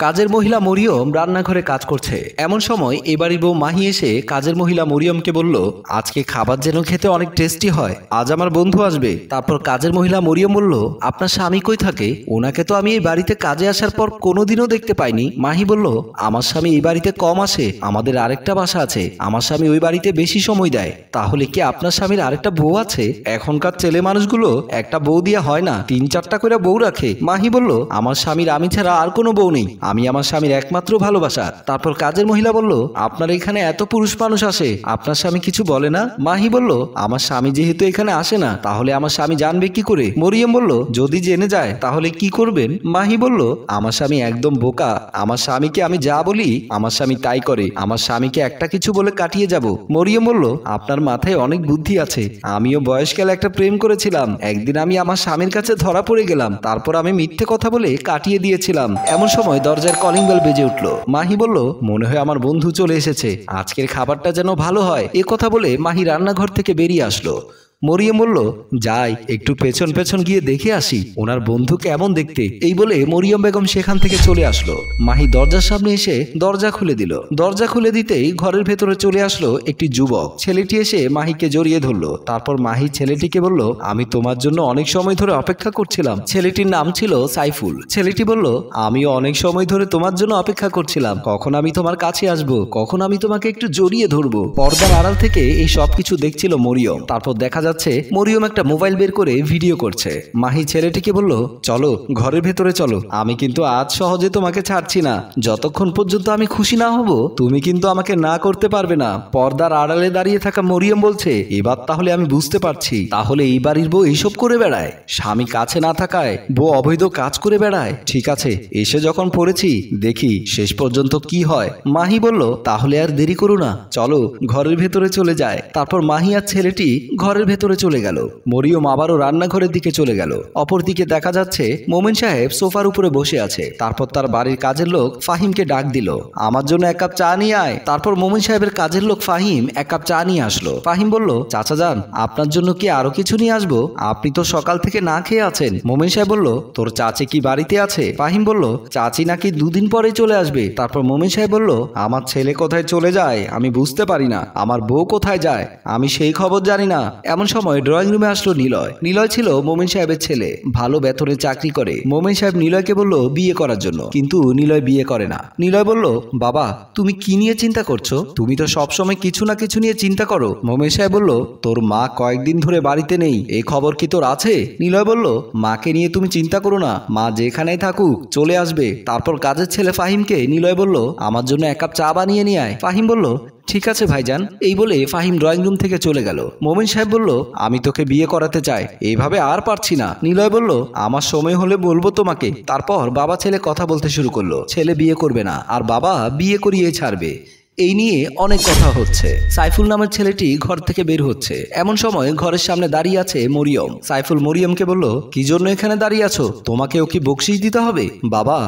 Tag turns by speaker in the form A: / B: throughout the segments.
A: কাজের মহিলা মরিয়ম রান্নাঘরে কাজ করছে। এমন সময় এবাড়ির বউ মাহি এসে কাজের মহিলা মরিয়মকে বলল, আজকে খাবার যেন খেতে অনেক টেস্টি হয়, আজ আমার বন্ধু আসবে। তারপর কাজের মহিলা মরিয়ম বলল, আপনার স্বামী কই থাকে? ওনাকে তো আমি এই বাড়িতে কাজে আসার পর কোনোদিনও দেখতে পাইনি। মাহি বলল, আমার স্বামী এই বাড়িতে কম আসে, আমাদের আরেকটা বাসা আছে, আমার স্বামী ওই বাড়িতে বেশি সময় দেয়। তাহলে কি আপনার স্বামীর আরেকটা বউ আছে? এখনকার ছেলে মানুষগুলো একটা বউ দিয়ে হয় না, 3-4টা করে বউ রাখে। মাহি বলল, আমার স্বামীর আমি ছাড়া আর কোনো বউ নেই, আমি আমার স্বামীর একমাত্র ভালোবাসা। তারপর কাজের মহিলা বলল, আপনার এখানে এত পুরুষ মানুষ আসে, আপনার স্বামী কিছু বলে না? মাহি বলল, আমার স্বামী যেহেতু এখানে আসে না, তাহলে আমার স্বামী জানবে কি করে? মরিয়ম বলল, যদি জেনে যায় তাহলে কি করবেন? মাহি বলল, আমার স্বামী একদম বোকা, আমার স্বামীকে আমি যা বলি আমার স্বামী তাই করে, আমার স্বামীকে একটা কিছু বলে কাটিয়ে যাব। মরিয়ম বলল, আপনার মাথায় অনেক বুদ্ধি আছে, আমিও বয়সকালে একটা প্রেম করেছিলাম, একদিন আমি আমার স্বামীর কাছে ধরা পড়ে গেলাম, তারপর আমি মিথ্যে কথা বলে কাটিয়ে দিয়েছিলাম। এমন সময় দরজার কলিং বেল বেজে উঠল। মাহি বলল, মনে হয় আমার বন্ধু চলে এসেছে, আজকের খাবারটা যেন ভালো হয়। এ কথা বলে মাহি রান্নাঘর থেকে বেরিয়ে আসলো। মরিয়ম বলল, যাই একটু পেছন পেছন গিয়ে দেখে আসি ওনার বন্ধু কেমন দেখতে। এই বলে মরিয়ম বেগম সেখান থেকে চলে আসলো। মাহি দরজার সামনে এসে দরজা খুলে দিল। দরজা খুলে দিতেই ঘরের ভেতরে চলে আসলো একটি যুবক। ছেলেটি এসে মাহিকে জড়িয়ে ধরলো। তারপর মাহি ছেলেটিকে বলল, আমি তোমার জন্য অনেক সময় ধরে অপেক্ষা করছিলাম। ছেলেটির নাম ছিল সাইফুল। ছেলেটি বলল, আমিও অনেক সময় ধরে তোমার জন্য অপেক্ষা করছিলাম, কখন আমি তোমার কাছে আসবো, কখন আমি তোমাকে একটু জড়িয়ে ধরবো। পর্দার আড়াল থেকে এই সবকিছু দেখছিল মরিয়ম। তারপর দেখা যাচ্ছে মরিয়ম একটা মোবাইল বের করে ভিডিও করছে। মাহি ছেলেটিকে বলল, চলো ঘরের ভেতরে চলো, আমি কিন্তু আজ সহজে তোমাকে ছাড়ছি না, যতক্ষণ পর্যন্ত আমি খুশি না হব তুমি কিন্তু আমাকে না করতে পারবে না। পর্দার আড়ালে দাঁড়িয়ে থাকা মরিয়ম বলছে, এবার তাহলে আমি বুঝতে পারছি, তাহলে এই বাড়ির বউ এইসব করে বেড়ায়, স্বামী কাছে না থাকায় বউ অবৈধ কাজ করে বেড়ায়। ঠিক আছে, এসে যখন পড়েছি দেখি শেষ পর্যন্ত কি হয়। মাহি বলল, তাহলে আর দেরি করো না, চলো ঘরের ভেতরে চলে যায়। তারপর মাহি আর ছেলেটি ঘরের ভেতরে চলে গেল। মরিয়ম আবারও রান্নাঘরের দিকে চলে গেল। অপরদিকে দেখা যাচ্ছে মোমেন সাহেব সোফার উপরে বসে আছে। তারপর তার বাড়ির কাজের লোক ফাহিমকে ডাক দিল, আমার জন্য এক কাপ চা নিয়ে আয়। তারপর মোমেন সাহেবের কাজের লোক ফাহিম এক কাপ চা নিয়ে আসলো। ফাহিম বলল, চাচা যান, আপনার জন্য কি আরো কিছু নিয়ে আসবো? আপনি তো সকাল থেকে না খেয়ে আছেন। মোমেন সাহেব বলল, তোর চাচি কি বাড়িতে আছে? ফাহিম বলল, চাচি নাকি 2 দিন পরেই চলে আসবে। তারপর মোমেন সাহেব বলল, আমার ছেলে কোথায় চলে যায় আমি বুঝতে পারি না, আমার বউ কোথায় যায় আমি সেই খবর জানি না। এমন সময় ড্রয়িং রুমে আসলো নিলয়। নিলয় ছিল মোমেন সাহেবের ছেলে, ভালো বেতনে চাকরি করে। মোমেন সাহেব নিলয়কে বলল বিয়ে করার জন্য, কিন্তু নিলয় বিয়ে করে না। নিলয় বলল, বাবা তুমি কি নিয়ে চিন্তা করছো? তুমি তো সবসময় কিছু না কিছু নিয়ে চিন্তা করো। মোমেন সাহেব বলল, তোর মা কয়েকদিন ধরে বাড়িতে নেই, এই খবর কি তোর আছে? নিলয় বলল, মাকে নিয়ে তুমি চিন্তা করো না, মা যেখানেই থাকুক চলে আসবে। তারপর কাজের ছেলে ফাহিমকে নিলয় বলল, আমার জন্য এক কাপ চা বানিয়ে নিয়ে আয়। ফাহিম বলল, ঠিক আছে ভাইজান। এই বলে ফাহিম ড্রয়িং রুম থেকে চলে গেল। মোমেন সাহেব বলল, আমি তোকে বিয়ে করাতে চাই, এইভাবে আর পারছি না। নিলয় বলল, আমার সময় হলে বলবো তোমাকে। তারপর বাবা ছেলে কথা বলতে শুরু করলো। ছেলে বিয়ে করবে না আর বাবা বিয়ে করিয়ে ছাড়বে, এই নিয়ে অনেক কথা হচ্ছে। সাইফুল নামের ছেলেটি ঘর থেকে বের হচ্ছে। এমন সময় ঘরের সামনে দাঁড়িয়ে আছে মরিয়ম। সাইফুল মরিয়মকে বলল, কি জন্য এখানে দাঁড়িয়ে আছো? তোমাকেও কি বকশিশ দিতে হবে? বাবা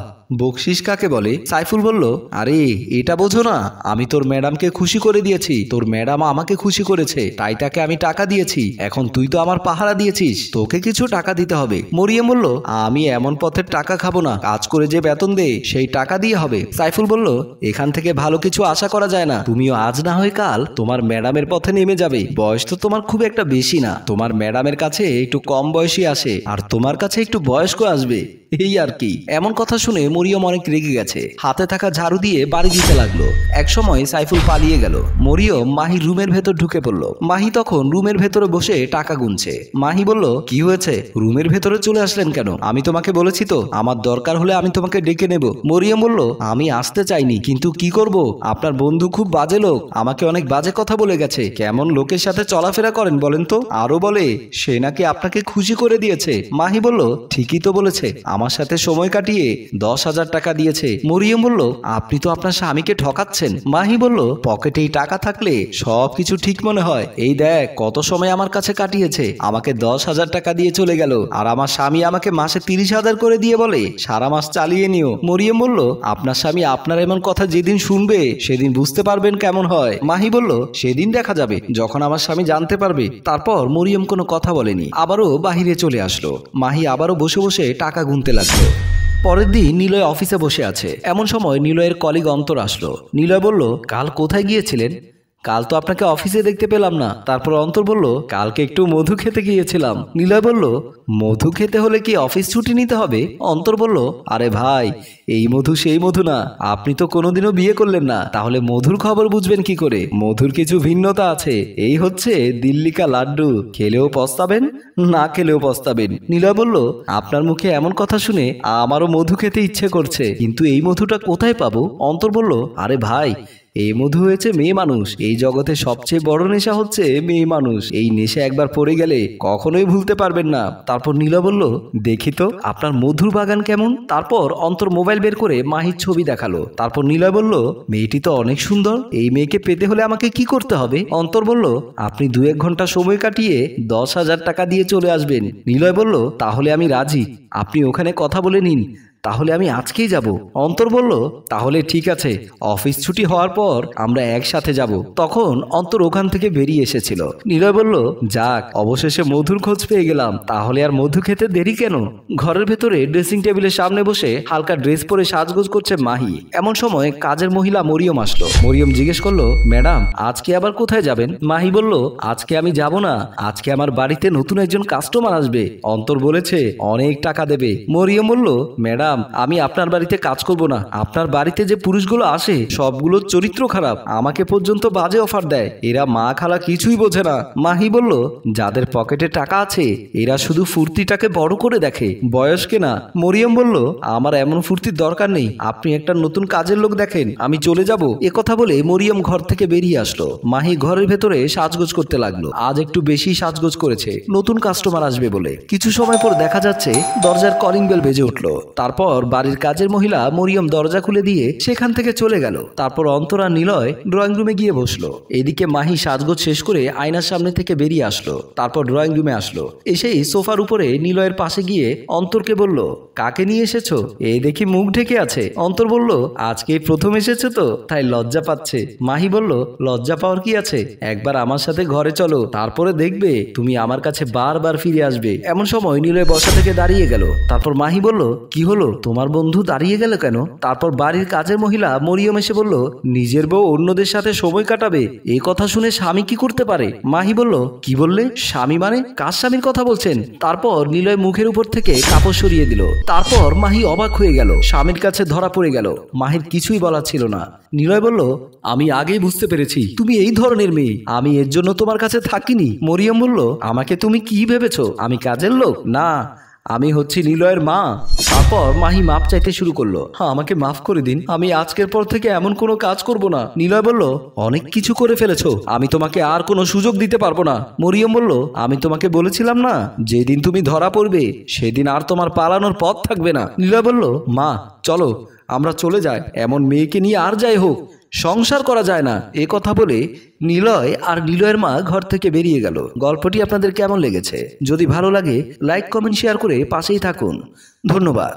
A: বকশিস কাকে বলে? সাইফুল বলল, আরে এটা বোঝো না, আমি তোর ম্যাডামকে খুশি করে দিয়েছি, তোর ম্যাডাম আমাকে খুশি করেছে, তাই তাকে আমি টাকা দিয়েছি। এখন তুই তো আমার পাহারা দিয়েছিস, তোকে কিছু টাকা দিতে হবে। মরিয়ম বলল, আমি এমন পথের টাকা খাবো না, কাজ করে যে বেতন দে সেই টাকা দিয়ে হবে। সাইফুল বলল, এখান থেকে ভালো কিছু আশা করা যায় না, তুমিও আজ না হয় কাল তোমার ম্যাডামের পথে নেমে যাবে। বয়স তো তোমার খুব একটা বেশি না, তোমার ম্যাডামের কাছে একটু কম বয়সী আসে আর তোমার কাছে একটু বয়স্ক আসবে, এই আর কি। এমন কথা শুনে মরিয়ম অনেক রেগে গেছে, হাতে থাকা ঝাড়ু দিয়ে বাড়ি দিতে লাগলো। একসময় সাইফুল পালিয়ে গেল। মরিয়ম মাহির রুমের ভেতর ঢুকে পড়লো। মাহি তখন রুমের ভেতরে বসে টাকা গুনছে। মাহি বলল, কি হয়েছে, রুমের ভেতরে চলে আসলেন কেন? আমি তোমাকে বলেছি তো আমার দরকার হলে আমি তোমাকে ডেকে নেব। মরিয়ম বলল, আমি আসতে চাইনি, কিন্তু কি করব, আপনার বন্ধু খুব বাজে লোক, আমাকে অনেক বাজে কথা বলে গেছে। কেমন লোকের সাথে চলাফেরা করেন বলেন তো? আরো বলে সে নাকি আপনাকে খুশি করে দিয়েছে। মাহি বলল, ঠিকই তো বলেছে, আমার সাথে সময় কাটিয়ে 10,000 টাকা দিয়েছে। মরিয়ম বলল, আপনি তো আপনার স্বামীকে ঠকাচ্ছেন। মাহি বলল, পকেটেই টাকা থাকলে সবকিছু ঠিক মনে হয়, এই দেখ কত সময় আমার কাছে কাটিয়েছে, আমাকে 10,000 টাকা দিয়ে চলে গেল, আর আমার স্বামী আমাকে মাসে 30,000 করে দিয়ে বলে সারা মাস চালিয়ে নিও। মরিয়ম বলল, আপনার স্বামী আপনার এমন কথা যেদিন শুনবে সেদিন বুঝতে পারবেন কেমন হয়। মাহি বলল, সেদিন দেখা যাবে যখন আমার স্বামী জানতে পারবে। তারপর মরিয়ম কোনো কথা বলেনি, আবারও বাহিরে চলে আসলো। মাহি আবারও বসে বসে টাকা গুনতে লাগলো। পরের দিন নিলয় অফিসে বসে আছে। এমন সময় নিলয়ের কলিগ অন্তর আসলো। নিলয় বলল, কাল কোথায় গিয়েছিলেন? কাল তো আপনাকে অফিসে দেখতে পেলাম না। তারপর অন্তর বলল, কালকে একটু মধু খেতে গিয়েছিলাম। নিলয় বলল, মধু খেতে হলে কি অফিস ছুটি নিতে হবে? অন্তর বলল, আরে ভাই, এই মধু সেই মধু না। আপনি তো কোনোদিনও বিয়ে করলেন না, তাহলে মধুর খবর বুঝবেন কি করে? মধুর কিছু ভিন্নতা আছে। এই হচ্ছে দিল্লি কা লাড্ডু, খেলেও পস্তাবেন, না খেলেও পস্তাবেন। নিলয় বলল, আপনার মুখে এমন কথা শুনে আমারও মধু খেতে ইচ্ছে করছে, কিন্তু এই মধুটা কোথায় পাবো? অন্তর বলল, আরে ভাই, এই মধু হয়েছে মেয়ে মানুষ। এই জগতে সবচেয়ে বড় নেশা হচ্ছে মেয়ে মানুষ। এই নেশা একবার পড়ে গেলে কখনোই ভুলতে পারবেন না। তারপর নিলয় বলল, দেখি তো আপনার মধুর বাগান কেমন। তারপর অন্তর মোবাইল বের করে মাহির ছবি দেখালো। তারপর নিলয় বলল, মেয়েটি তো অনেক সুন্দর। এই মেয়েকে পেতে হলে আমাকে কি করতে হবে? অন্তর বলল, আপনি 2-1 ঘন্টা সময় কাটিয়ে 10,000 টাকা দিয়ে চলে আসবেন। নিলয় বলল, তাহলে আমি রাজি। আপনি ওখানে কথা বলে নিন, তাহলে আমি আজকেই যাব। অন্তর বলল, তাহলে ঠিক আছে, অফিস ছুটি হওয়ার পর আমরা একসাথে যাব। তখন অন্তর ওখান থেকে বেরিয়ে এসেছিল। নিলয় বলল, যাক, অবশেষে মধুর খোঁজ পেয়ে গেলাম। তাহলে আর মধু খেতে দেরি কেন? ঘরের ভেতরে ড্রেসিং টেবিলের সামনে বসে হালকা ড্রেস পরে সাজগোজ করছে মাহি। এমন সময় কাজের মহিলা মরিয়ম আসলো। মরিয়ম জিজ্ঞেস করলো, ম্যাডাম, আজকে আবার কোথায় যাবেন? মাহি বলল, আজকে আমি যাব না। আজকে আমার বাড়িতে নতুন একজন কাস্টমার আসবে। অন্তর বলেছে অনেক টাকা দেবে। মরিয়ম বলল, ম্যাডাম, আমি আপনার বাড়িতে কাজ করব না। আপনার বাড়িতে যে পুরুষগুলো আসে সবগুলোর চরিত্র খারাপ, আমাকে পর্যন্ত বাজে অফার দেয়। এরা মা খালা কিছুই বোঝে না। মাহি বলল, যাদের পকেটে টাকা আছে এরা শুধু ফুর্তিটাকে বড় করে দেখে, বয়সকে না। মরিয়ম বলল, আমার এমন ফুর্তির দরকার নেই। আপনি একটা নতুন কাজের লোক দেখেন, আমি চলে যাব। কথা বলে মরিয়ম ঘর থেকে বেরিয়ে আসলো। মাহি ঘরের ভেতরে সাজগোজ করতে লাগলো। আজ একটু বেশি সাজগোজ করেছে, নতুন কাস্টমার আসবে বলে। কিছু সময় পর দেখা যাচ্ছে দরজার কলিং বেল বেজে উঠলো। তারপর বাড়ির কাজের মহিলা মরিয়ম দরজা খুলে দিয়ে সেখান থেকে চলে গেল। তারপর অন্তর আর নিলয় ড্রয়িং রুমে গিয়ে বসলো। এদিকে মাহি সাজগোজ শেষ করে আয়নার সামনে থেকে বেরিয়ে আসলো। তারপর ড্রয়িং রুমে আসলো। এসেই সোফার উপরে নিলয়ের পাশে গিয়ে অন্তরকে বলল, কাকে নিয়ে এসেছো? এই দেখি মুখ ঢেকে আছে। অন্তর বলল, আজকে প্রথম এসেছো তো, তাই লজ্জা পাচ্ছে। মাহি বলল, লজ্জা পাওয়ার কি আছে? একবার আমার সাথে ঘরে চলো, তারপরে দেখবে তুমি আমার কাছে বারবার ফিরে আসবে। এমন সময় নিলয় বসা থেকে দাঁড়িয়ে গেল। তারপর মাহি বলল, কি হলো, তোমার বন্ধু দাঁড়িয়ে গেল কেন? তারপর বাড়ির কাজের মহিলা মরিয়ম এসে বলল, নিজের বউ অন্যদের সাথে সময় কাটাবে, এই কথা শুনে স্বামী কি করতে পারে? মাহি বলল, কি বললে? স্বামী মানে? কার স্বামীর কথা বলছেন? তারপর নিলয় মুখের উপর থেকে কাপড় সরিয়ে দিল। তারপর মাহি অবাক হয়ে গেল, স্বামীর কাছে ধরা পড়ে গেল। মাহির কিছুই বলার ছিল না। নিলয় বলল, আমি আগেই বুঝতে পেরেছি তুমি এই ধরনের মেয়ে, আমি এর জন্য তোমার কাছে থাকিনি। মরিয়ম বলল, আমাকে তুমি কি ভেবেছো, আমি কাজের লোক? না, আমি হচ্ছি নিলয়ের মা। তারপর মাহি মাপ চাইতে শুরু করলো, হ্যাঁ, আমাকে মাফ করে দিন, আমি আজকের পর থেকে এমন কোনো কাজ করব না। নিলয় বলল, অনেক কিছু করে ফেলেছো, আমি তোমাকে আর কোনো সুযোগ দিতে পারবো না। মরিয়ম বলল, আমি তোমাকে বলেছিলাম না, যেদিন তুমি ধরা পড়বে সেদিন আর তোমার পালানোর পথ থাকবে না। নিলয় বলল, মা চলো আমরা চলে যাই, এমন মেয়েকে নিয়ে আর যাই হোক সংসার করা যায় না। এ কথা বলে নিলয় আর নিলয়ের মা ঘর থেকে বেরিয়ে গেল। গল্পটি আপনাদের কেমন লেগেছে? যদি ভালো লাগে লাইক কমেন্ট শেয়ার করে পাশেই থাকুন। ধন্যবাদ।